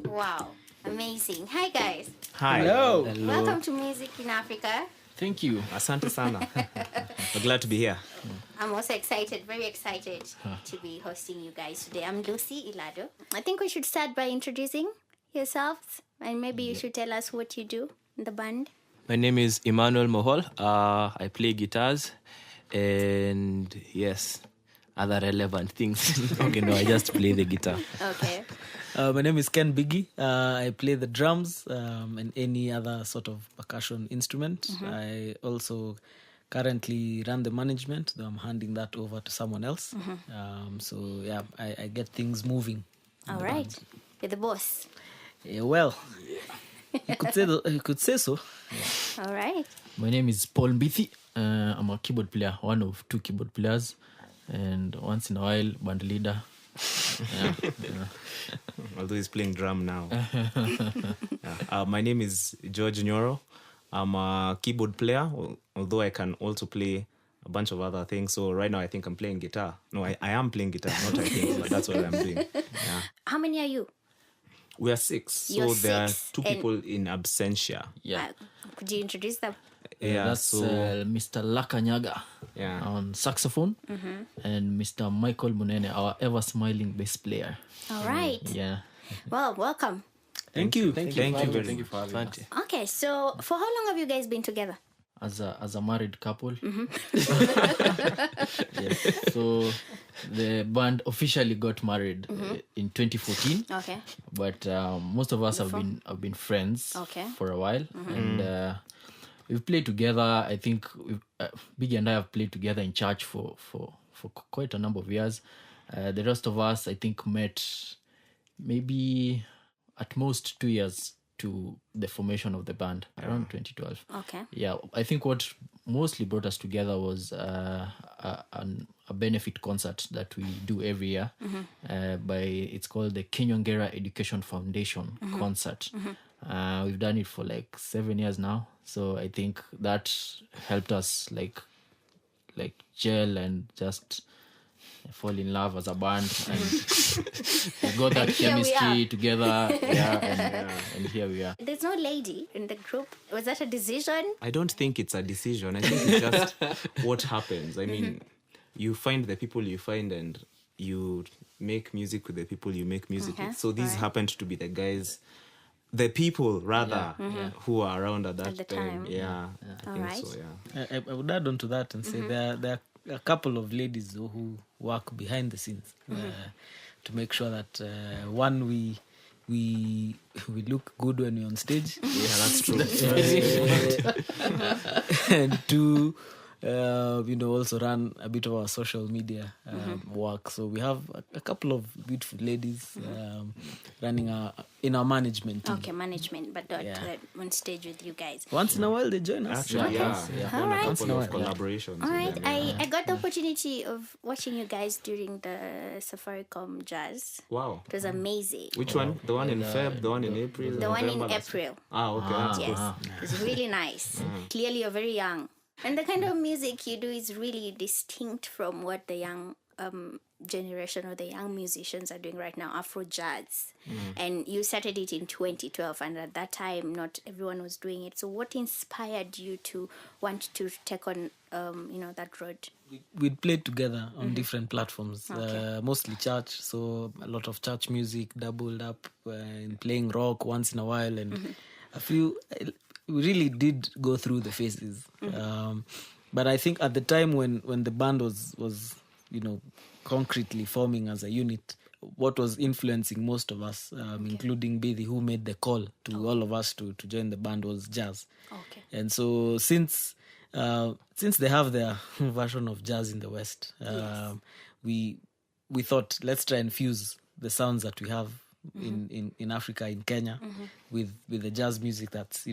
Wow, amazing. Hi guys. Hi. Hello. Welcome to Music in Africa. Thank you. Asante sana. We're glad to be here. I'm also excited, very excited to be hosting you guys today. I'm Lucy Ilado. I think we should start by introducing yourselves, and maybe you should tell us what you do in the band. My name is Emmanuel Mohol. I play guitars and yes, other relevant things. Okay, no, I just play the guitar. Okay. My name is Ken Biggie. I play the drums and any other sort of percussion instrument. I also currently run the management, though I'm handing that over to someone else. So yeah, I get things moving. All right. You're the boss. Yeah, well, you could say so. All right. My name is Paul Mbithi. I'm a keyboard player, one of two keyboard players, and once in a while, band leader. Yeah. Although he's playing drum now. My name is George Nyoro. I'm a keyboard player, although I can also play a bunch of other things. So right now I think I'm playing guitar. No, I am playing guitar, not I think, but that's what I'm doing. Yeah. How many are you? We are 6. You're So there are 6, 2 people in absentia. Yeah. Could you introduce them? Yeah, That's so Mr. Lakanyaga yeah. on saxophone and Mr. Michael Munene, our ever-smiling bass player. All right. Yeah. Well, welcome. Thank you. Thank you for having us. Okay, so for how long have you guys been together? As a married couple. Yes. So the band officially got married in 2014. Okay. But most of us have been friends for a while, and we've played together. I think Biggie and I have played together in church for quite a number of years. The rest of us, I think, met maybe at most 2 years to the formation of the band, around 2012. Okay. Yeah, I think what mostly brought us together was a benefit concert that we do every year. It's called the Kenyongera Education Foundation concert. We've done it for like 7 years now, so I think that helped us like gel and just fall in love as a band, and we got that here we chemistry together. And here we are. There's no lady in the group. Was that a decision? I don't think it's a decision. I think it's just what happens. I mean, you find the people you find and you make music with the people you make music with. So these happened to be the people who are around at that time. Yeah, I think so, yeah. I would add on to that and say there are a couple of ladies who work behind the scenes to make sure that one, we look good when we're on stage. Yeah, that's true. And two, also run a bit of our social media work. So we have a couple of beautiful ladies running in our management team. Okay, management, but not on stage with you guys. Once in a while they join us. Actually, All done right. a couple of collaborations. All right, with them, I got the opportunity of watching you guys during the Safaricom Jazz. Wow. It was amazing. Which one? The one in Feb, the one in April? The one in November? April. Okay. Yes, it was really nice. Clearly, you're very young. And the kind of music you do is really distinct from what the young generation or the young musicians are doing right now, Afro jazz. And you started it in 2012, and at that time, not everyone was doing it. So what inspired you to want to take on, that road? We'd played together on different platforms, mostly church. So a lot of church music, doubled up in playing rock once in a while, and a few. We really did go through the phases, but I think at the time when the band was concretely forming as a unit, what was influencing most of us, including Bidhi, who made the call to all of us to join the band, was jazz. Okay. And so since they have their version of jazz in the West, we thought, let's try and fuse the sounds that we have in Africa, in Kenya, with the jazz music that's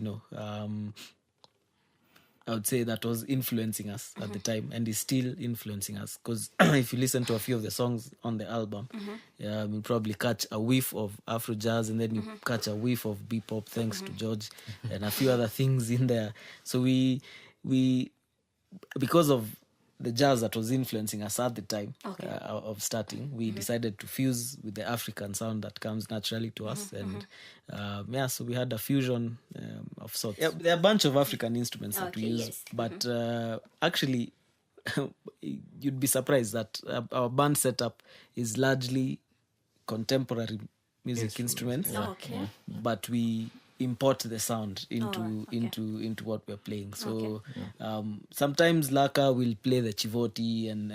I would say that was influencing us at the time, and is still influencing us, because if you listen to a few of the songs on the album, you'll probably catch a whiff of Afro jazz, and then you catch a whiff of bebop, thanks to George, and a few other things in there. So we because of the jazz that was influencing us at the time of starting, we decided to fuse with the African sound that comes naturally to us. And so we had a fusion of sorts. Yeah, there are a bunch of African instruments that we use, but actually, you'd be surprised that our band setup is largely contemporary music instruments. But we import the sound into what we're playing. So sometimes Laka will play the chivoti and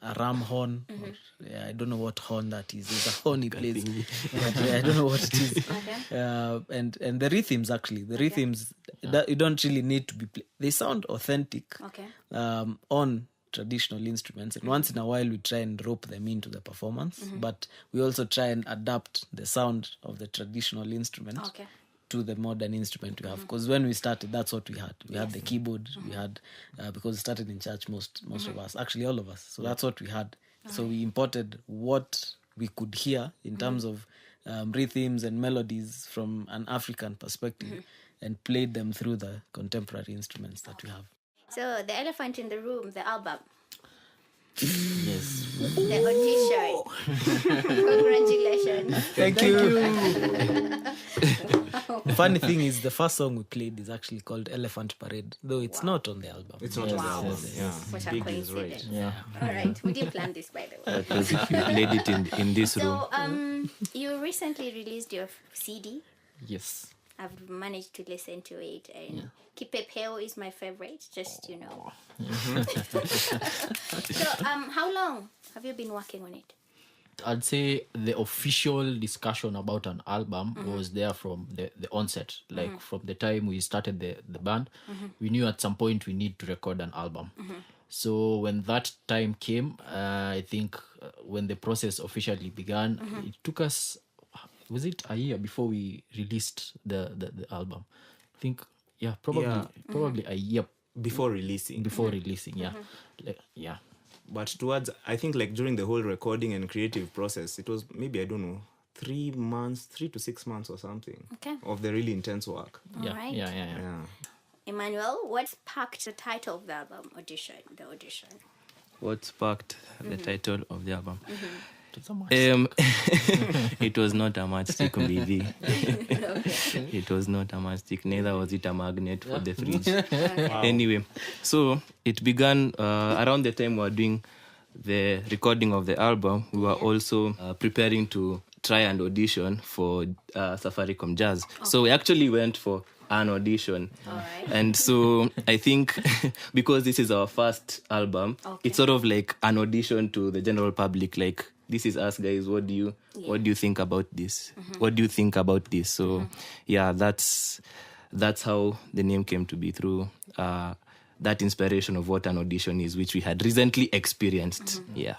a ram horn. I don't know what horn that is. There's a horn he plays. But, I don't know what it is. And the rhythms, actually. The rhythms, that you don't really need to be they sound authentic on traditional instruments, and once in a while we try and rope them into the performance, but we also try and adapt the sound of the traditional instrument to the modern instrument we have, because when we started, that's what we had. We had the keyboard, we had because it started in church, most of us, actually all of us, so that's what we had. So we imported what we could hear in terms of rhythms and melodies from an African perspective, and played them through the contemporary instruments that we have. So the elephant in the room, the album. Yes. The audition. Congratulations. Thank you. The funny thing is, the first song we played is actually called Elephant Parade, though it's not on the album. It's not on the album. Yeah. What a Big is coincidence. right. Yeah. All right. We didn't plan this, by the way. Because if you played it in this room. So, you recently released your CD. Yes. I've managed to listen to it, and Kipepeo is my favorite, just So, how long have you been working on it? I'd say the official discussion about an album was there from the onset. Like from the time we started the band, we knew at some point we need to record an album. So when that time came, I think when the process officially began, it took us, was it a year before we released the album? I think, probably a year Before releasing. yeah. But towards, I think, like during the whole recording and creative process, it was maybe, I don't know, 3 to 6 months or something of the really intense work. Yeah. Right. Yeah. Emmanuel, what sparked the title of the album, Audition? What sparked the title of the album? It was not a matchstick, baby. It was not a matchstick. Neither was it a magnet for the fridge. Anyway, so it began around the time we were doing the recording of the album. We were also preparing to try and audition for Safaricom Jazz. So we actually went for an audition. And so I think because this is our first album, it's sort of like an audition to the general public, like, this is us, guys. What do you think about this? What do you think about this? So that's how the name came to be, through that inspiration of what an audition is, which we had recently experienced. Yeah.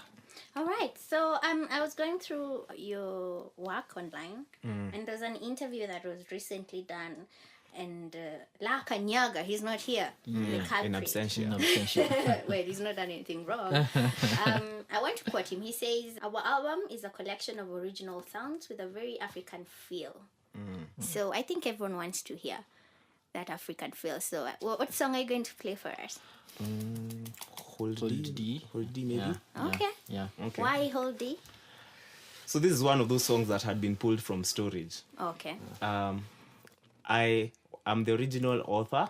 All right. So I was going through your work online, and there's an interview that was recently done, and La Kanyaga, he's not here. The In culprit. absentia. Wait, he's not done anything wrong. I want to quote him. He says, "Our album is a collection of original sounds with a very African feel." So I think everyone wants to hear that African feel. So what song are you going to play for us? Hold D, maybe. Yeah. Okay. Yeah. Okay. Why Hold D? So this is one of those songs that had been pulled from storage. Okay. I am the original author.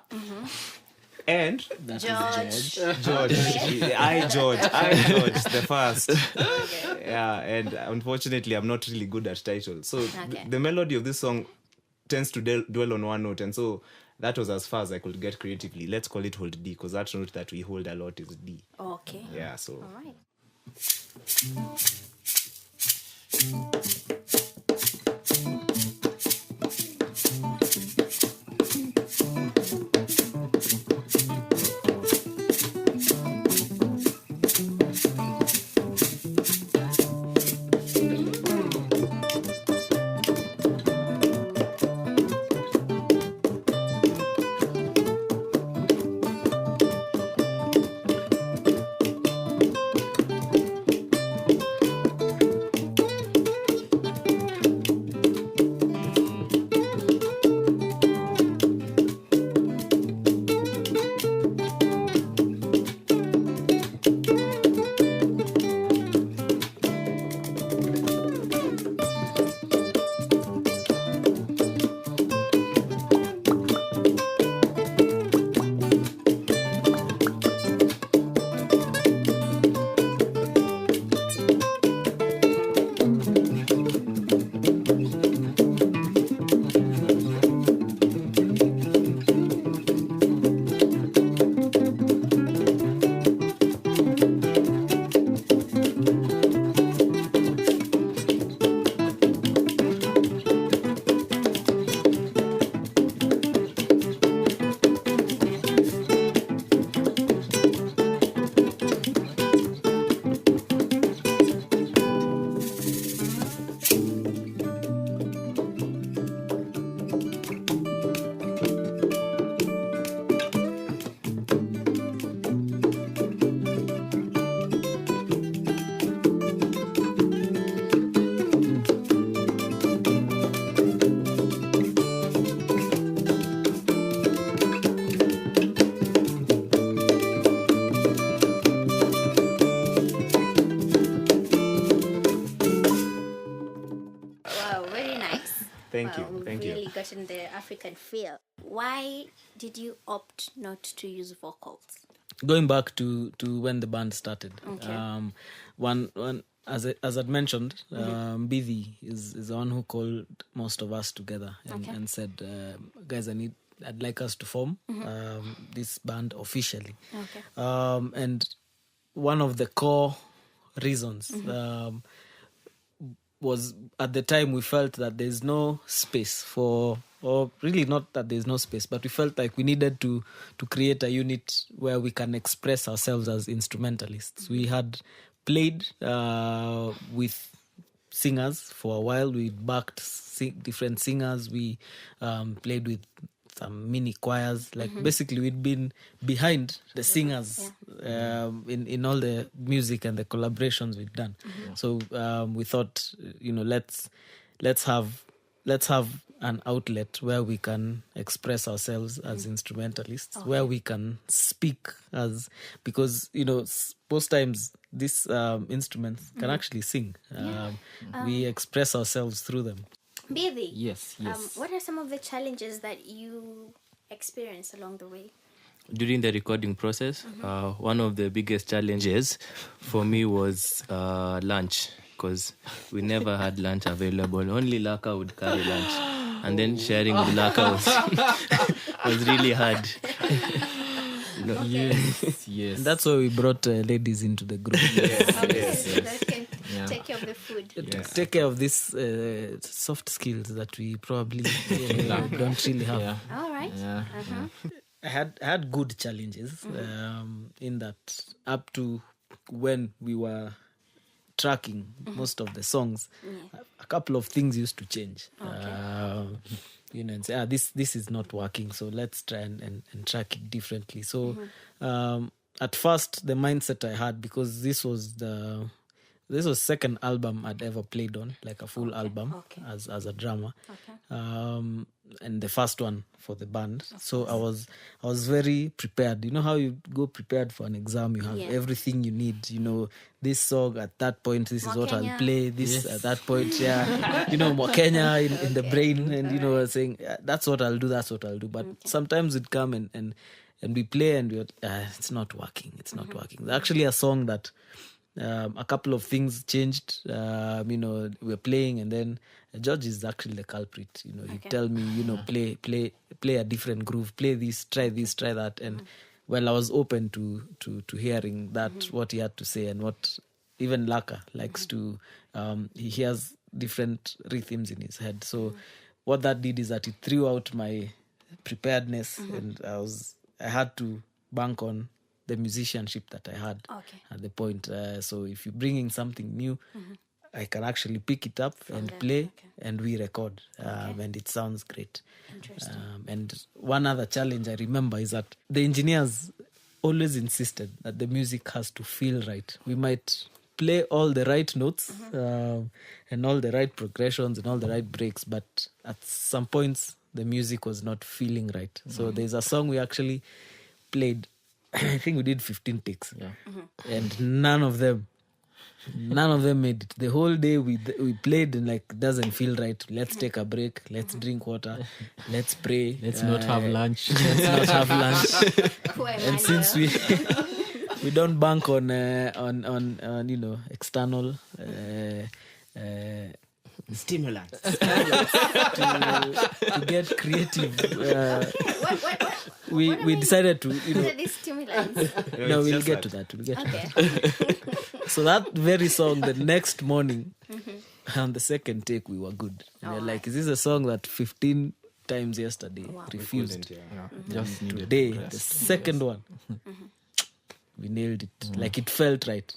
And George. George, I George, the first. Yeah, and unfortunately, I'm not really good at titles. So the melody of this song tends to dwell on one note, and so that was as far as I could get creatively. Let's call it Hold D, because that note that we hold a lot is D. Okay. Yeah, so. All right. Thank you. Really gotten the African feel. Why did you opt not to use vocals? Going back to when the band started, Okay. one as I'd mentioned, Bithi is the one who called most of us together and said, "Guys, I'd like us to form this band officially." Okay. And one of the core reasons was, at the time, we felt that there's no space for, or really not that there's no space, but we felt like we needed to create a unit where we can express ourselves as instrumentalists. We had played with singers for a while. We backed different singers. We played with some mini choirs. Like basically, we'd been behind the singers in all the music and the collaborations we'd done. So we thought, let's have an outlet where we can express ourselves as instrumentalists, where we can speak as, because most times these instruments can actually sing. We express ourselves through them. Bithi, Yes. what are some of the challenges that you experienced along the way? During the recording process, one of the biggest challenges for me was lunch, because we never had lunch available. Only Laka would carry lunch, and then sharing with Laka was really hard. Yes. And that's why we brought ladies into the group. That can take care of the food. Take care of these soft skills that we probably don't really have. Yeah. All right. Yeah. I had good challenges in that up to when we were tracking most of the songs, a couple of things used to change. And say, this is not working, so let's try and track it differently. So at first, the mindset I had, because this was second album I'd ever played on, like a full album as a drummer, and the first one for the band. So I was very prepared. You know how you go prepared for an exam? You have everything you need. You know, this song at that point, this is what I'll play. This at that point, more Kenya in the brain, and saying that's what I'll do. That's what I'll do. But sometimes it come and we play and we're it's not working. It's not working. There's actually a song that. A couple of things changed. We're playing, and then George is actually the culprit. He'd tell me, play a different groove, play this, try that, and I was open to hearing that what he had to say, and what even Laka likes to. He has different rhythms in his head. So what that did is that it threw out my preparedness, and I had to bank on the musicianship that I had at the point. So if you're bringing something new, I can actually pick it up and play, and we record, and it sounds great. And one other challenge I remember is that the engineers always insisted that the music has to feel right. We might play all the right notes and all the right progressions and all the right breaks, but at some points the music was not feeling right. So there's a song we actually played. I think we did 15 takes, and none of them made it. The whole day we played and like doesn't feel right. Let's take a break. Let's drink water. Let's pray. Let's not have lunch. Let's not have lunch. And since we don't bank on external Stimulants. to get creative. What We decided to, What are these stimulants? No, we'll get to that. So that very song, the next morning, on the second take, we were good. We're like, is this a song that 15 times yesterday refused? Just needed Today, the second one, we nailed it. Like it felt right.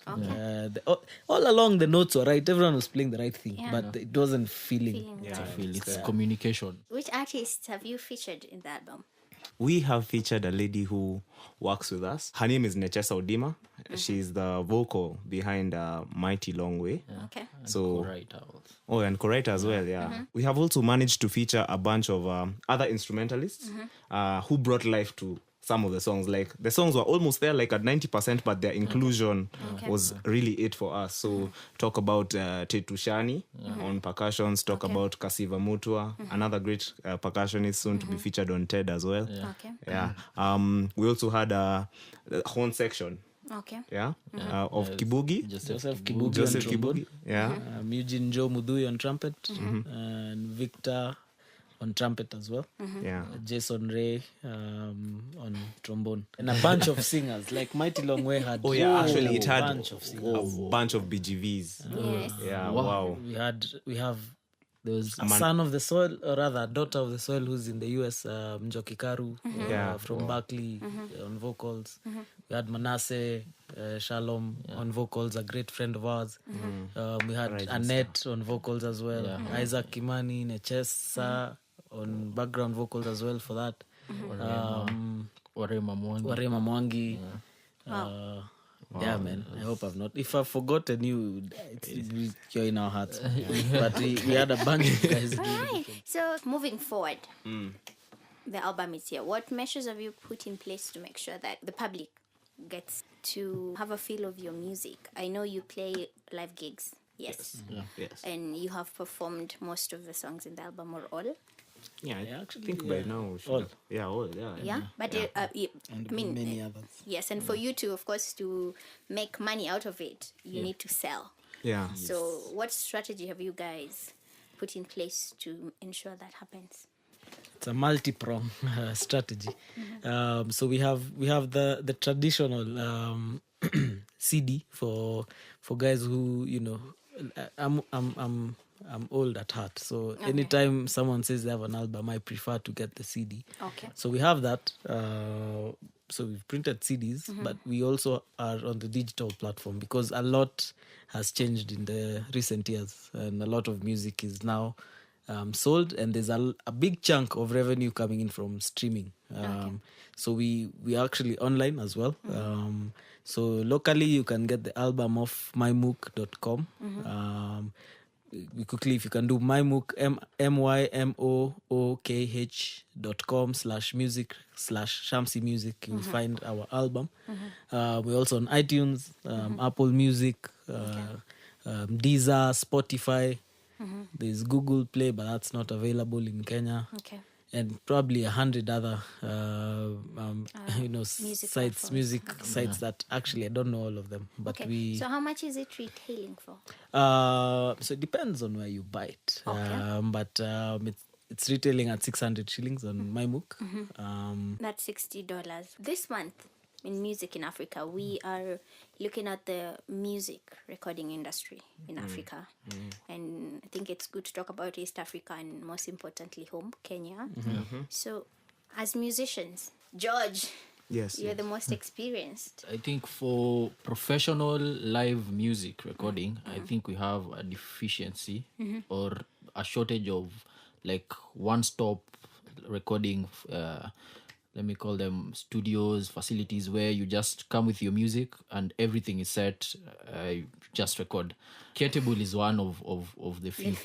All along the notes were right. Everyone was playing the right thing, but it wasn't feeling. It's communication. Which artists have you featured in the album? We have featured a lady who works with us. Her name is Nechesa Odima. She's the vocal behind Mighty Long Way. Okay. And co-writer as well, We have also managed to feature a bunch of other instrumentalists who brought life to some of the songs. Like the songs were almost there, like at 90%, but their inclusion was really it for us. So talk about Tetushani on percussions, talk about Kasiva Mutua, another great percussionist soon to be featured on TED as well. We also had a horn section. Of Kibugi. Joseph Kibugi. Eugene Joe Mudui on trumpet, and Victor on trumpet as well. Jason Ray on trombone, and a bunch of singers. Like Mighty Long Way had actually it had bunch of singers. a bunch of BGVs. Wow. We have there was Son of the Soil, or rather Daughter of the Soil, who's in the US, Njoki Karu from Berkeley on vocals. We had Manasseh Shalom on vocals, a great friend of ours. We had Annette on vocals as well. Isaac Kimani, Nechesa on background vocals as well for that. Warema Mwangi. Man. I hope I've not. If I've forgotten you, you're in our hearts. But we had a bunch of guys. Right. So moving forward, the album is here. What measures have you put in place to make sure that the public gets to have a feel of your music? I know you play live gigs. Yes. And you have performed most of the songs in the album, or all? I actually think by now we should all. All. But And many others. Yes, and for you to, of course, to make money out of it, you need to sell. So what strategy have you guys put in place to ensure that happens? It's a multi-prong strategy. So we have the traditional CD for guys who, I'm I'm old at heart. So anytime someone says they have an album, I prefer to get the CD. Okay. So we have that. So we've printed CDs, but we also are on the digital platform because a lot has changed in the recent years, and a lot of music is now sold, and there's a big chunk of revenue coming in from streaming. So we are actually online as well. So locally, you can get the album off mymook.com. Quickly, if you can do mymook, mymookh.com/music/Shamsi music, you'll find our album. We're also on iTunes, Apple Music, Deezer, Spotify. There's Google Play, but that's not available in Kenya. Okay. And probably 100 other music sites that actually I don't know all of them, but Okay. So how much is it retailing for? So it depends on where you buy it. Okay. But it's retailing at 600 shillings on MyMook. That's $60. This month in music in Africa, we are looking at the music recording industry in Africa. And I think it's good to talk about East Africa and most importantly home, Kenya. So as musicians, George, Yes. you're the most experienced. I think for professional live music recording, I think we have a deficiency or a shortage of like one-stop recording, let me call them studios, facilities where you just come with your music and everything is set, just record. Ketebul is one of the few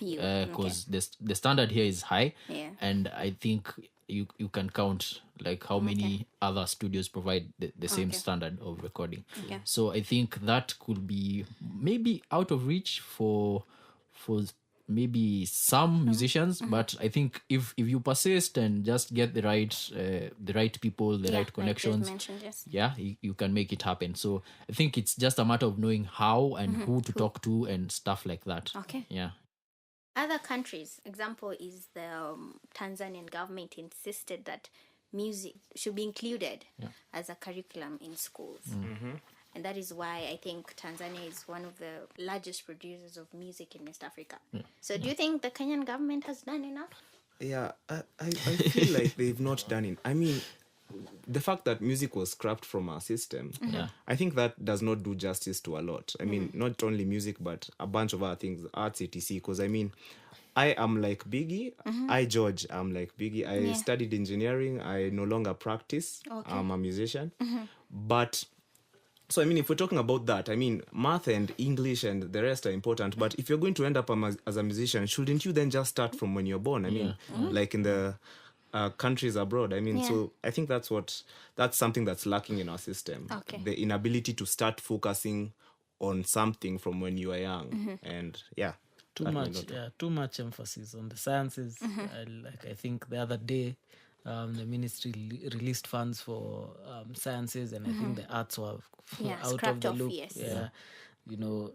because the standard here is high, and I think you can count like how many other studios provide the same standard of recording. So I think that could be maybe out of reach for maybe some musicians, but I think if you persist and just get the right people, the right connections, like mentioned, yes. you can make it happen. So I think it's just a matter of knowing how and who to talk to and stuff like that. Okay. Yeah. Other countries, example is the Tanzanian government insisted that music should be included as a curriculum in schools. And that is why I think Tanzania is one of the largest producers of music in East Africa. So do you think the Kenyan government has done enough? Yeah, I feel like they've not done it. I mean, the fact that music was scrapped from our system, I think that does not do justice to a lot. I mean, not only music, but a bunch of other things, arts, etc. Because I mean, I am like Biggie. George, I'm like Biggie. I studied engineering. I no longer practice. I'm a musician. But... So, I mean, if we're talking about that, I mean, math and English and the rest are important. But if you're going to end up as a musician, shouldn't you then just start from when you're born? I mean, like in the countries abroad. I mean, so I think that's something that's lacking in our system. Okay. The inability to start focusing on something from when you are young. And Too much emphasis on the sciences. I think the other day, the ministry released funds for sciences, and I think the arts were out of the loop.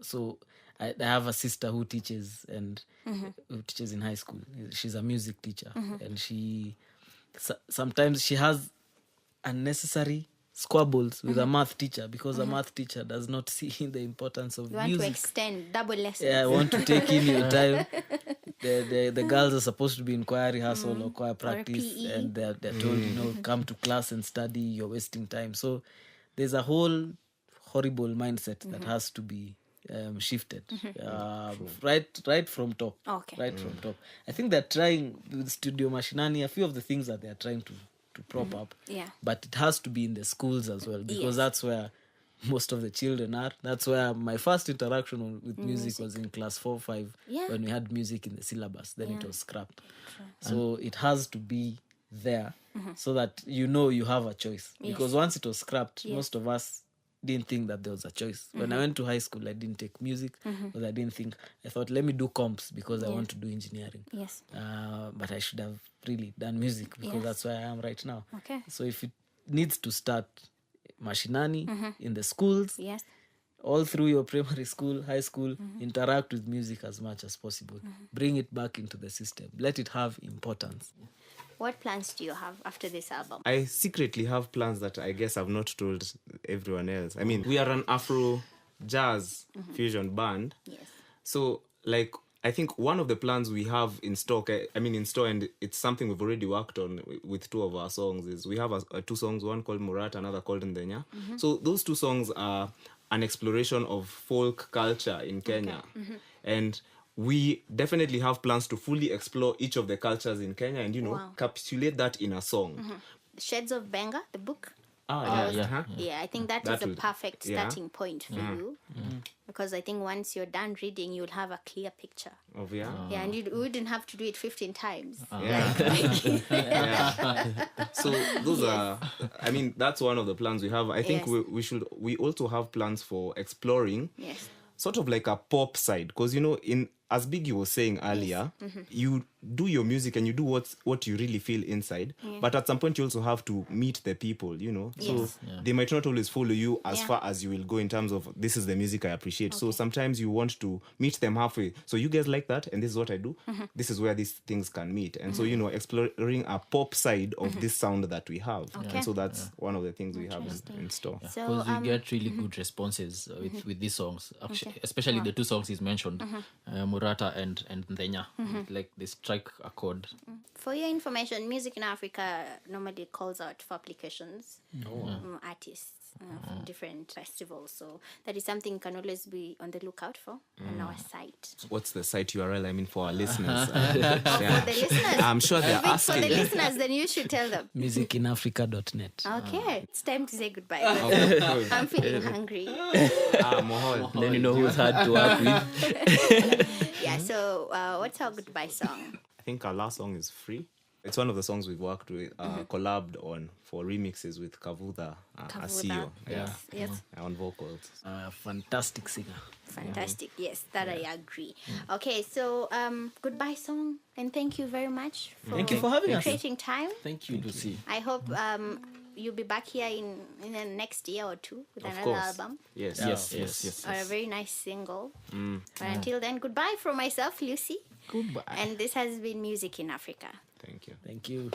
So I have a sister who teaches who teaches in high school. She's a music teacher, and she sometimes she has unnecessary squabbles with a math teacher because a math teacher does not see the importance of music. You want to extend double lessons. I want to take in your time. The girls are supposed to be in choir rehearsal or choir practice, and they're told, come to class and study, you're wasting time. So there's a whole horrible mindset that has to be shifted right from top. Right from top. I think they're trying with Studio Mashinani, a few of the things that they're trying to prop up. But it has to be in the schools as well, because that's where most of the children are. That's where my first interaction with music was in class 4-5 when we had music in the syllabus. Then it was scrapped. So it has to be there so that you have a choice. Because once it was scrapped, most of us didn't think that there was a choice. When I went to high school, I didn't take music because I thought, let me do comps because I want to do engineering. But I should have really done music because that's where I am right now. So if it needs to start Mashinani in the schools, all through your primary school, high school, interact with music as much as possible. Bring it back into the system. Let it have importance. What plans do you have after this album? I secretly have plans that I guess I've not told everyone else. I mean, we are an Afro jazz fusion band. So, like, I think one of the plans we have in stock, in store, and it's something we've already worked on with 2 of our songs, is we have 2 songs, one called Murat, another called Ndenya. So those 2 songs are an exploration of folk culture in Kenya. And we definitely have plans to fully explore each of the cultures in Kenya and, encapsulate that in a song. Shades of Benga, the book. Yeah. I think that is a perfect starting point for you. Because I think once you're done reading, you'll have a clear picture. And you wouldn't have to do it 15 times. So those are, that's one of the plans we have. I think we also have plans for exploring sort of like a pop side. Because, as Biggie was saying earlier, you do your music and you do what you really feel inside. But at some point, you also have to meet the people, So they might not always follow you as far as you will go in terms of, this is the music I appreciate. So sometimes you want to meet them halfway. So you guys like that, and this is what I do. This is where these things can meet. And so, exploring a pop side of this sound that we have. And so that's one of the things we have in store. Because we get really good responses with these songs, especially the 2 songs he's mentioned. Murata and Ndenya, like they strike a chord. For your information, Music in Africa normally calls out for applications, artists from different festivals. So that is something you can always be on the lookout for on our site. What's the site URL? For our listeners. For the listeners. I'm sure they're asking. For the listeners, then you should tell them. Musicinafrica.net. Okay, it's time to say goodbye. I'm feeling hungry. Mohol. Then you know who's hard to work with. So what's our goodbye song? I think our last song is Free. It's one of the songs we've worked with, collabed on for remixes with Kivutia, Asio. Yes. On vocals. Fantastic singer. Fantastic. Yes, that I agree. Okay, so goodbye song, and thank you very much for having us. Creating time. Thank you, Lucy. I hope you'll be back here in the next year or 2 with another album. Yes. Or a very nice single. But until then, goodbye from myself, Lucy. Goodbye. And this has been Music in Africa. Thank you. Thank you.